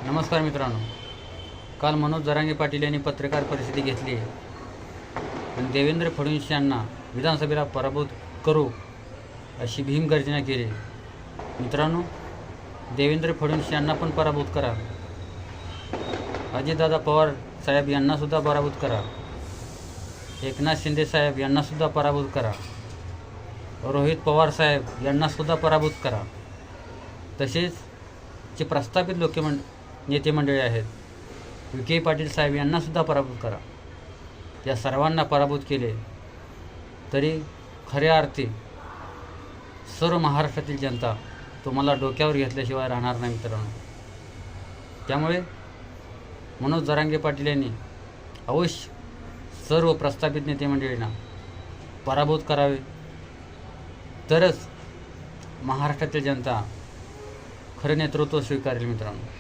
नमस्कार मित्रांनो, काल मनोज जरांगे पाटील यांनी पत्रकार परिषद घेतली आणि देवेंद्र फडणवीस यांना विधानसभेला पराभूत करू अशी भीमगर्जना केली। मित्रांनो, देवेंद्र फडणवीस यांना पण पराभूत करा, अजितदादा पवार साहेब यांनासुद्धा पराभूत करा, एकनाथ शिंदे साहेब यांनासुद्धा पराभूत करा, रोहित पवार साहेब यांनासुद्धा पराभूत करा। तसेच जे प्रस्थापित नेते मंडळी आहेत, विखे पाटील साहेब यांनासुद्धा पराभूत करा। या सर्वांना पराभूत केले तरी खऱ्या अर्थी सर्व महाराष्ट्रातील जनता तुम्हाला डोक्यावर घेतल्याशिवाय राहणार नाही मित्रांनो। त्यामुळे मनोज जरांगे पाटील यांनी अवश्य सर्व प्रस्थापित नेते मंडळींना पराभूत करावे, तरच महाराष्ट्रातील जनता खरे नेतृत्व स्वीकारेल मित्रांनो।